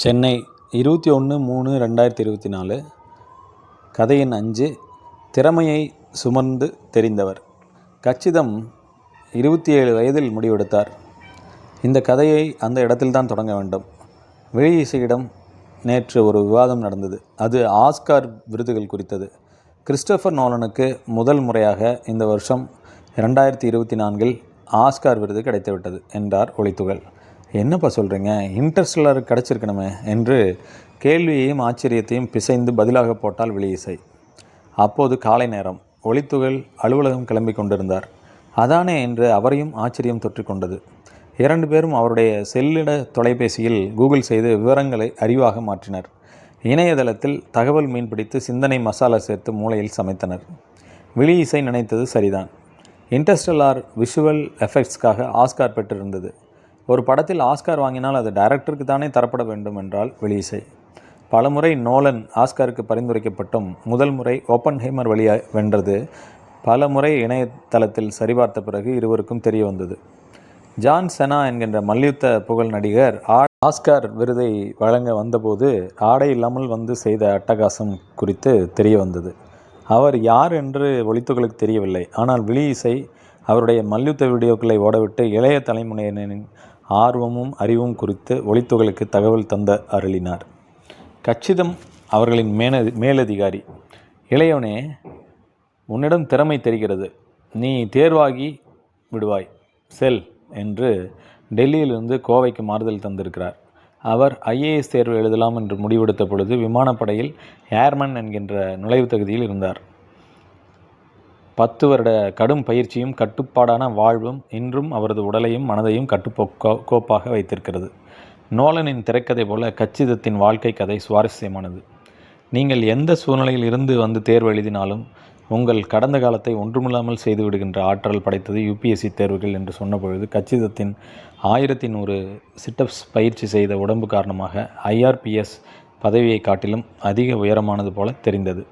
சென்னை 21/3/2024. கதை எண் 5. திறமையை சுமந்து தெரிந்தவர். கச்சிதம் 27 வயதில் முடிவெடுத்தார். இந்த கதையை அந்த இடத்தில்தான் தொடங்க வேண்டும். விழி இசையிடம் நேற்று ஒரு விவாதம் நடந்தது. அது ஆஸ்கார் விருதுகள் குறித்தது. கிறிஸ்டோபர் நோலனுக்கு முதல் முறையாக இந்த வருஷம் 2024 ஆஸ்கார் விருது கிடைத்துவிட்டது என்றார் ஒளித்துகள். என்னப்பா சொல்கிறீங்க, இன்டர்ஸ்டெல்லார் கிடச்சிருக்கணுமே என்று கேள்வியையும் ஆச்சரியத்தையும் பிசைந்து பதிலாக போட்டால் விழி இசை. அப்போது காலை நேரம். ஒளித்துகள் அலுவலகம் கிளம்பி கொண்டிருந்தார். அதானே என்று அவரையும் ஆச்சரியம் தொற்றிக்கொண்டது. 2 பேரும் அவருடைய செல்லிட தொலைபேசியில் கூகுள் செய்து விவரங்களை அறிவாக மாற்றினர். இணையதளத்தில் தகவல் மீன்பிடித்து சிந்தனை மசாலா சேர்த்து மூளையில் சமைத்தனர். விழி இசை நினைத்தது சரிதான். இன்டர்ஸ்டெல்லார் விஷுவல் எஃபெக்ட்ஸ்க்காக ஆஸ்கார் பெற்றிருந்தது. ஒரு படத்தில் ஆஸ்கார் வாங்கினால் அது டைரக்டருக்கு தானே தரப்பட வேண்டும் என்றால் விழி இசை. பலமுறை நோலன் ஆஸ்காருக்கு பரிந்துரைக்கப்பட்டும் முதல் முறை ஓப்பன்ஹைமர் வழியாக வென்றது பல முறை இணையதளத்தில் சரிபார்த்த பிறகு இருவருக்கும் தெரிய வந்தது. ஜான் செனா என்கின்ற மல்யுத்த புகழ் நடிகர் ஆஸ்கார் விருதை வழங்க வந்தபோது ஆடை இல்லாமல் வந்து செய்த அட்டகாசம் குறித்து தெரிய வந்தது. அவர் யார் என்று ஒளித்துகளுக்கு தெரியவில்லை. ஆனால் விழி இசை அவருடைய மல்யுத்த வீடியோக்களை ஓடவிட்டு இளைய தலைமுறையினரின் ஆர்வமும் அறிவும் குறித்து ஒளித்துகளுக்கு தகவல் தந்த அருளினார். கச்சிதம் அவர்களின் மேலதிகாரி. இளையவனே, உன்னிடம் திறமை தெரிகிறது, நீ தேர்வாகி விடுவாய், செல் என்று டெல்லியிலிருந்து கோவைக்கு மாறுதல் தந்திருக்கிறார். அவர் IAS தேர்வு எழுதலாம் என்று முடிவெடுத்த பொழுது விமானப்படையில் ஏர்மன் என்கின்ற நுழைவுத் தகுதியில் இருந்தார். 10 வருட கடும் பயிற்சியும் கட்டுப்பாடான வாழ்வும் இன்றும் அவரது உடலையும் மனதையும் கட்டுக்கோப்பாக வைத்திருக்கிறது. நோலனின் திரைக்கதை போல கச்சிதத்தின் வாழ்க்கை கதை சுவாரஸ்யமானது. நீங்கள் எந்த சூழ்நிலையில் இருந்து வந்து தேர்வு எழுதினாலும் உங்கள் கடந்த காலத்தை ஒன்றுமில்லாமல் செய்து விடுகின்ற ஆற்றல் படைத்தது UPSC தேர்வுகள் என்று சொன்னபொழுது கச்சிதத்தின் 1100 சிட்டப்ஸ் பயிற்சி செய்த உடம்பு காரணமாக IRPS பதவியை காட்டிலும் அதிக உயரமானது போல தெரிந்தது.